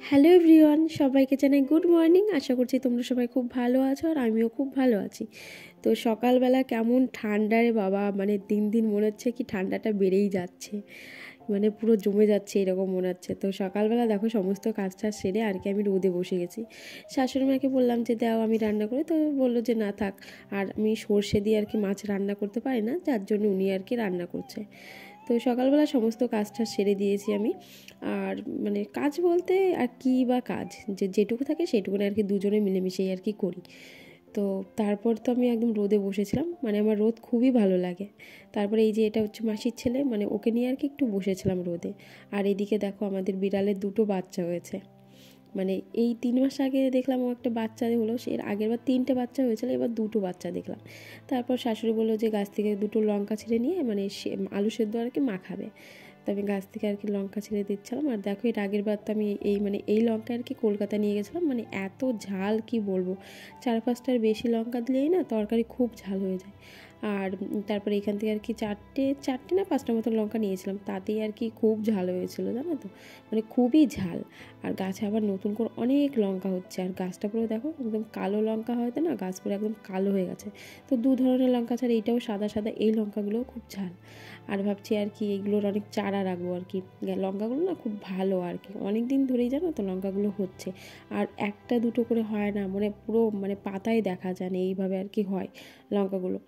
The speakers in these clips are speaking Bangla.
হ্যালো এভরিওয়ান, সবাইকে জানাই গুড মর্নিং। আশা করছি তোমরা সবাই খুব ভালো আছো আর আমিও খুব ভালো আছি। তো সকালবেলা কেমন ঠান্ডা রে বাবা, মানে দিন দিন মনে হচ্ছে কি ঠান্ডাটা বেড়েই যাচ্ছে, মানে পুরো জমে যাচ্ছে এরকম মনে হচ্ছে। তো সকালবেলা দেখো সমস্ত কাজ টাজ সেরে আর কি আমি রোদে বসে গেছি। শাশুড়ি মাকে বললাম যে দাও আমি রান্না করি, তো বললো যে না থাক, আর আমি সর্ষে দিয়ে আর কি মাছ রান্না করতে পারি না, যার জন্য উনি আর কি রান্না করছে। তো সকালবেলা সমস্ত কাজটা সেরে দিয়েছি আমি। আর মানে কাজ বলতে আর কি বা কাজ, যেটুকু থাকে সেটুকু আর কি দুজনে মিলেমিশেই আর কি করি। তো তারপর তো আমি একদম রোদে বসেছিলাম, মানে আমার রোদ খুবই ভালো লাগে। তারপরে এই যে এটা হচ্ছে মাসির ছেলে, মানে ওকে নিয়ে আর কি একটু বসেছিলাম রোদে। আর এদিকে দেখো আমাদের বিড়ালের 2টো বাচ্চা হয়েছে। মানে এই 3 মাস আগে দেখলাম ও একটা বাচ্চা হলো, সে এর আগের বার 3টে বাচ্চা হয়েছিল, এবার 2টো বাচ্চা দেখলাম। তারপর শাশুড়ি বললো যে গাছ থেকে 2টো লঙ্কা ছিঁড়ে নিয়ে মানে আলু সেদ্ধ আর কি মাখাবে। তো আমি গাছ থেকে আর কি লঙ্কা ছিঁড়ে দিচ্ছিলাম। আর দেখো এর আগের বার তো আমি এই লঙ্কা আর কি কলকাতা নিয়ে গেছিলাম, মানে এত ঝাল কি বলবো, 4-5টার বেশি লঙ্কা দিলেই না তরকারি খুব ঝাল হয়ে যায়। আর তারপরে এখান থেকে আর কি চারটে না 5টা মতো লঙ্কা নিয়েছিলাম, তাতেই আর কি খুব ঝাল হয়েছিল জানো তো, মানে খুবই ঝাল। আর গাছে আবার নতুন করে অনেক লঙ্কা হচ্ছে, আর গাছটা পুরো দেখো একদম কালো লঙ্কা হয়তো না, গাছ পুরো একদম কালো হয়ে গেছে। তো 2 ধরনের লঙ্কা ছাড়া এইটাও সাদা সাদা, এই লঙ্কাগুলোও খুব ঝাল। আর ভাবছি আর কি এগুলোর অনেক চারা রাখবো আর কি, লঙ্কাগুলো না খুব ভালো আর কি, অনেক দিন ধরেই জানো তো লঙ্কাগুলো হচ্ছে। আর 1-2 করে হয় না, মানে পুরো মানে পাতায় দেখা যায় না, এইভাবে আর কি হয় লঙ্কাগুলো।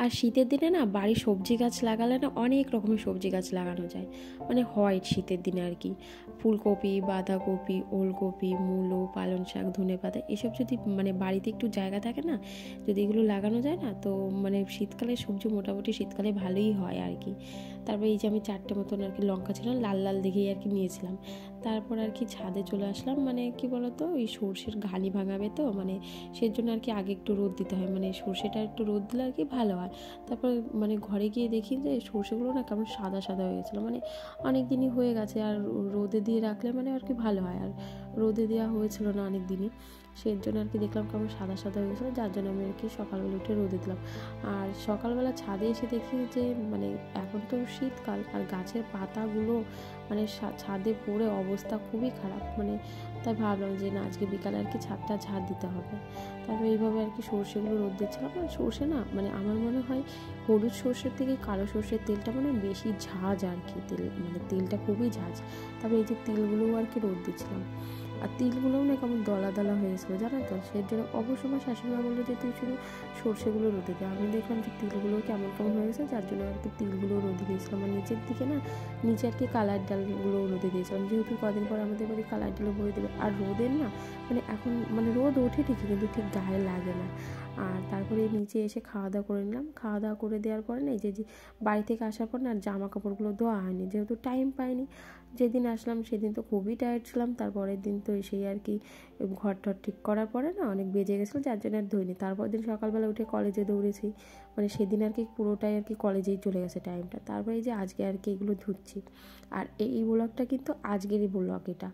আর শীতের দিনে না বাড়ির সবজি গাছ লাগালে না অনেক রকমের সবজি গাছ লাগানো যায়, মানে হয় শীতের দিনে আর কি। ফুলকপি, বাঁধাকপি, ওলকপি, মূলো, পালং শাক, ধনেপাতা এসব যদি মানে বাড়িতে একটু জায়গা থাকে না, যদি এগুলো লাগানো যায় না, তো মানে শীতকালে সবজি মোটামুটি শীতকালে ভালোই হয় আর কি। তারপর এই যে আমি 4টে মতন আর কি লঙ্কা ছিল, লাল লাল দেখেই আর কি নিয়েছিলাম। তারপর আর কি ছাদে চলে আসলাম, মানে কি বলতো ওই সর্ষের ঘানি ভাঙাবে তো, মানে সেজন্য আর কি আগে একটু রোদ দিতে হয়, মানে সর্ষেটা একটু রোদ দিলে আর কি ভালো হয়। তারপর মানে ঘরে গিয়ে দেখি যে সর্ষেগুলো না কেমন সাদা সাদা হয়ে গেছিলো, মানে অনেক দিনই হয়ে গেছে, আর রোদে দিয়ে রাখলে মানে আর কি ভালো হয়। আর রোদে দেওয়া হয়েছিল না অনেক দিনই, সেই জন্য আর কি দেখলাম কেমন সাদা সাদা হয়ে গেছিলো, যার জন্য আমি আর কি সকালবেলা উঠে রোদে দিলাম। আর সকালবেলা ছাদে এসে দেখি যে মানে এখন তো শীতকাল, আর গাছের পাতাগুলো মানে ছাদে পড়ে অবস্থা খুবই খারাপ, মানে তাই ভাবলাম যে না আজকে বিকালে আর কি ছাদটা ঝাড় দিতে হবে। তারপর এইভাবে আর কি সর্ষেগুলো রোদ দিচ্ছিলাম। আর সর্ষে না মানে আমার মনে হয় হলুদ সর্ষের থেকে কালো সর্ষের তেলটা মানে বেশি ঝাঁজ আর কি, মানে তেলটা খুবই ঝাঁজ। তারপরে এই যে তেলগুলোও আর কি রোদ দিচ্ছিলাম, আর তিলগুলোও না কেমন দলা দলা হয়ে গেছিলো জানো তো, সেই জন্য অবশ্য আমার শাশুড়িমা বললো যে তুই শুধু সর্ষেগুলো রোদে দে। আমি দেখলাম যে তিলগুলো কেমন কেমন হয়ে গেছে, যার জন্য আর কি তিলগুলো রোদে দিয়েছিলাম। আর নিচের দিকে না নিচে আর কি কালার ডালগুলো রোদে দিয়েছিলাম, যেহেতু কদিন পর আমাদের বাড়ি কালার ডালও বয়ে দেবে। আর রোদের না মানে এখন মানে রোদ ওঠে ঠিকই, কিন্তু ঠিক গায়ে লাগে না। আর তারপরে নিচে এসে খাওয়া দাওয়া করে নিলাম। খাওয়া দাওয়া করে দেওয়ার পরে না এই যে বাড়ি থেকে আসার পর না আর জামা কাপড়গুলো ধোয়া হয়নি, যেহেতু টাইম পাইনি। যেদিন আসলাম সেদিন তো খুবই টায়ার্ড ছিলাম, তারপরের দিন তো এসেই আর কি ঘর টর ঠিক করার পরে না অনেক বেজে গেছিলো, যার জন্য আর ধুইনি। তারপর দিন সকালবেলা উঠে কলেজে দৌড়েছি, মানে সেদিন আর কি পুরোটাই আর কি কলেজেই চলে গেছে টাইমটা। তারপরে এই যে আজকে আর কি এগুলো ধুচ্ছি। আর এই ব্লগটা কিন্তু আজকেরই ব্লগ এটা।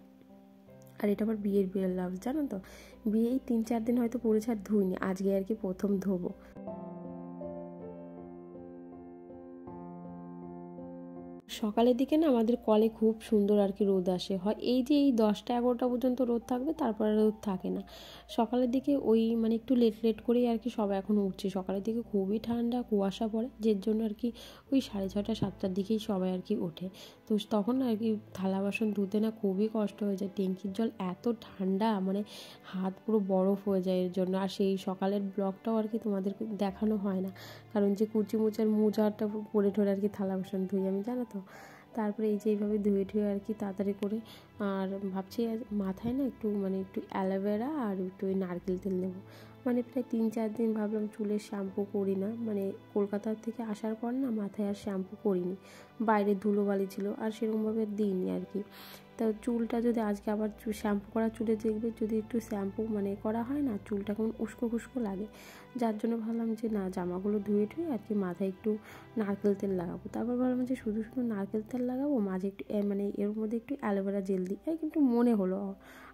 আর এটা আমার বিয়ের ব্লাউজ জানো তো, বিয়েই 3-4 দিন হয়তো পরেছে আর ধুইনি, আজকে আর কি প্রথম ধোবো। সকালের দিকে না আমাদের কলে খুব সুন্দর আর কি রোদ আসে, হয় এই যে এই 10টা-11টা পর্যন্ত রোদ থাকবে, তারপরে রোদ থাকে না। সকালের দিকে ওই মানে একটু লেট লেট করেই আর কি সবাই এখন উঠছে, সকালের দিকে খুবই ঠান্ডা কুয়াশা পড়ে, যার জন্য আর কি ওই 6:30-7টার দিকেই সবাই আর কি ওঠে। তো তখন আর কি থালা বাসন ধুতে না খুবই কষ্ট হয়ে যায়, ট্যাঙ্কির জল এত ঠান্ডা, মানে হাত পুরো বরফ হয়ে যায় এর জন্য। আর সেই সকালের ব্লগটাও আর কি তোমাদের দেখানো হয় না, কারণ যে কুচি মোচার মোজাটা পরে ঠরে আর কি থালা বাসন ধুই আমি জানো তো। তারপরে এই যে এইভাবে ধুয়ে ঠুয়ে আর কি তাড়াতাড়ি করে, আর ভাবছি মাথায় না একটু অ্যালোভেরা আর একটু ওই নারকেল তেল নেবো। মানে প্রায় 3-4 দিন ভাবলাম চুলের শ্যাম্পু করি না, মানে কলকাতা থেকে আসার পর না মাথায় আর শ্যাম্পু করিনি, বাইরে ধুলোবালি ছিল আর সেরকমভাবে দিইনি আর কি। তো চুলটা যদি আজকে আবার শ্যাম্পু করা চুলে দেখবে যদি একটু শ্যাম্পু মানে করা হয় না, চুলটা কেমন উস্কো খুস্কো লাগে, যার জন্য ভাবলাম যে না জামাগুলো ধুয়ে টুয়ে আর কি মাথায় একটু নারকেল তেল লাগাবো। তারপর ভাবলাম যে শুধু শুধু নারকেল তেল লাগাবো, মাঝে একটু মানে এর মধ্যে একটু অ্যালোভেরা জেল দিই, কিন্তু মনে হলো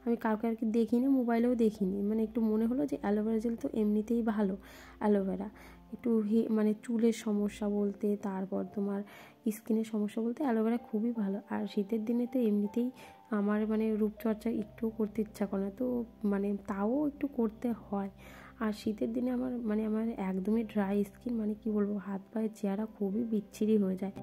আমি কাউকে আর কি দেখিনি, মোবাইলেও দেখিনি, মানে একটু মনে হলো যে অ্যালোভেরা জেল তো এমনিতেই ভালো অ্যালোভেরা, একটু মানে চুলের সমস্যা বলতে, তারপর তোমার স্কিনের সমস্যা বলতে অ্যালোভেরা খুবই ভালো। আর শীতের দিনে তো এমনিতেই আমার মানে রূপচর্চা একটুও করতে ইচ্ছা করে না, তো মানে তাও একটু করতে হয়। আর শীতের দিনে আমার একদমই ড্রাই স্কিন, মানে কি বলবো, হাত পায়ের চেহারা খুবই বিচ্ছিরি হয়ে যায়।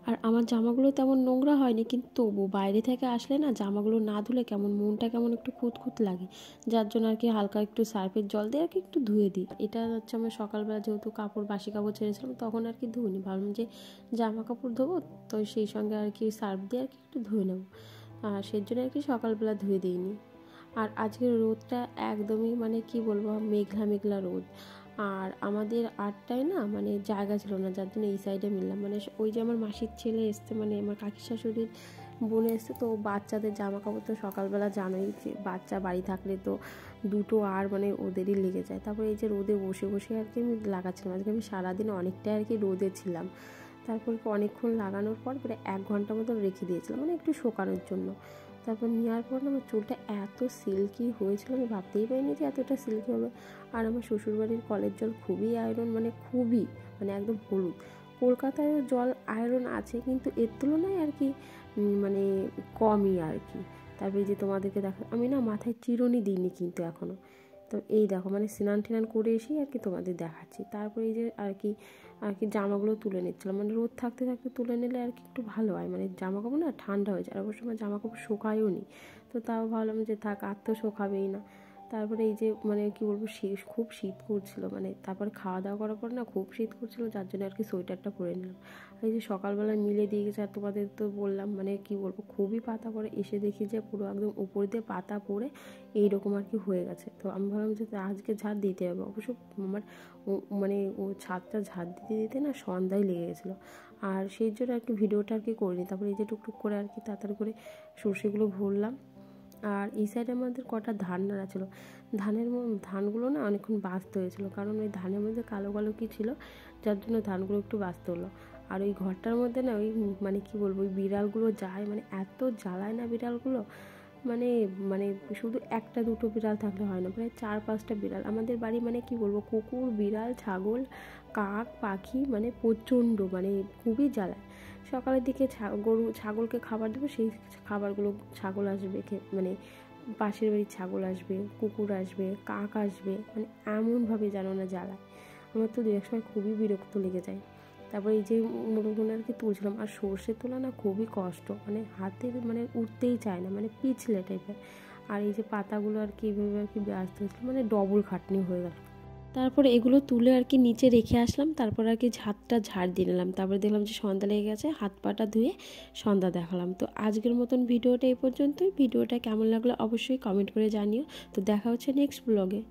আর আমার জামাগুলো তেমন নোংরা হয়নি, কিন্তু তবু বাইরে থেকে আসলে না জামাগুলো না ধুলে কেমন মনটা কেমন একটু খুঁতখুত লাগে, যার জন্য আর কি হালকা একটু সার্ফের জল দিয়ে আর কি একটু ধুয়ে দিই। এটা হচ্ছে আমি সকালবেলা যেহেতু বাসি কাপড় ছেড়েছিলাম তখন আর কি ধুইনি, ভাবলাম যে জামা কাপড় ধোবো, তো সেই সঙ্গে আর কি সার্ফ দিয়ে আর কি একটু ধুয়ে নেবো, আর সেই জন্য আর কি সকালবেলা ধুয়ে দিইনি। আর আজকের রোদটা একদমই মানে কি বলবো, মেঘলা মেঘলা রোদ। আর আমাদের আটটায় না মানে জায়গা ছিল না, যার জন্য এই সাইডে মিললাম, মানে ওই যে আমার মাসির ছেলে এসছে, মানে আমার কাকি শাশুড়ির বোনে এসছে, তো বাচ্চাদের জামা কাপড় তো সকালবেলা জানোই যে বাচ্চা বাড়ি থাকলে তো দুটো আর মানে ওদেরই লেগে যায়। তারপরে এই যে রোদে বসে বসে আর কি আমি লাগাচ্ছিলাম, আজকে আমি সারাদিন অনেকটাই আর কি রোদে ছিলাম। তারপর অনেকক্ষণ লাগানোর পর প্রায় 1 ঘন্টা মতো রেখে দিয়েছিলাম, মানে একটু শুকানোর জন্য। তারপর নেওয়ার পর না আমার চুলটা এত সিল্কি হয়েছিল, আমি ভাবতেই পারিনি যে এতটা সিল্কি হবে। আর আমার শ্বশুরবাড়ির কলের জল খুবই আয়রন, মানে খুবই, মানে একদম হলুদ। কলকাতায় জল আয়রন আছে, কিন্তু এর তুলনায় আর কি মানে কমই আর কি। তারপরে যে তোমাদেরকে দেখা, আমি না মাথায় চিরুনি দিইনি কিন্তু এখনও। তো এই দেখো মানে স্নান টিনান করে এসেই আর কি তোমাদের দেখাচ্ছি। তারপরে এই যে আর কি জামাগুলো তুলে নিচ্ছিলাম, মানে রোদ থাকতে থাকতে তুলে নিলে আর কি একটু ভালো হয়, মানে জামা কাপড় না ঠান্ডা হয়ে যায়। আর অবশ্য আমার জামা কাপড় শুকায়ও নি, তো তাও ভাবলাম যে থাক, আর তো শুকাবেই না। তারপরে এই যে মানে কি বলবো, খুব শীত করছিল, মানে তারপরে খাওয়া দাওয়া করার পর না খুব শীত করছিল, যার জন্য আর কি সোয়েটারটা পরে নিলাম। আর এই যে সকালবেলা মিলে দিয়ে গেছে, আর তোমাদের তো বললাম মানে কি বলবো খুবই পাতা পড়ে, এসে দেখি যে পুরো একদম উপর দিয়ে পাতা পড়ে এইরকম আর কি হয়ে গেছে। তো আমি ভাবলাম যে আজকে ঝাড় দিতে হবে। অবশ্য আমার মানে ও ছাদটা ঝাড় দিতে দিতে না সন্ধ্যায় লেগে গেছিলো, আর সেই জন্য আর কি ভিডিওটা আর কি করিনি। তারপরে এই যে টুকটুক করে আর কি তাড়াতাড়ি করে সর্ষেগুলো ভরলাম। আর এই সাইডে আমাদের কটা ধান নাড়া ছিল, ধানগুলো না অনেকক্ষণ বাছতে হয়েছিল, কারণ ওই ধানের মধ্যে কালো কালো কি ছিল, যার জন্য ধানগুলো একটু বাছতে হলো। আর ওই ঘরটার মধ্যে না ওই মানে কি বলবো, ওই বিড়ালগুলো যায়, মানে এত জ্বালায় না বিড়ালগুলো, মানে মানে শুধু একটা দুটো বিড়াল থাকলে হয় না, প্রায় 4-5টা বিড়াল আমাদের বাড়ি, মানে কি বলবো, কুকুর বিড়াল ছাগল কাক পাখি, মানে প্রচণ্ড, মানে খুবই জ্বালায়। সকালের দিকে ছাগলকে খাবার দেবো, সেই খাবারগুলো ছাগল আসবে মানে পাশের বাড়ির ছাগল আসবে, কুকুর আসবে, কাক আসবে, মানে এমনভাবে জানো না জ্বালায়। আমার তো দু এক সময় খুবই বিরক্ত লেগে যায়। তারপরে এই যে মুলোগুলো আর কি তুলছিলাম, আর সর্ষে তোলা না খুবই কষ্ট, মানে হাতের মানে উঠতেই চায় না, মানে পিছলে টাইপের। আর এই যে পাতাগুলো আর কি এইভাবে আর কি ব্যস্ত হয়েছিল, মানে ডবল খাটনি হয়ে গেল। তারপরে এগুলো তুলে আর কি নিচে রেখে আসলাম, তারপর আর কি ঝাড় দিয়ে নিলাম। তারপরে দেখলাম যে সন্ধ্যা লেগে গেছে, হাত পাটা ধুয়ে সন্ধ্যা দেখালাম। তো আজকের মতন ভিডিওটা এই পর্যন্তই। ভিডিওটা কেমন লাগলো অবশ্যই কমেন্ট করে জানিও। তো দেখা হচ্ছে নেক্সট ব্লগে।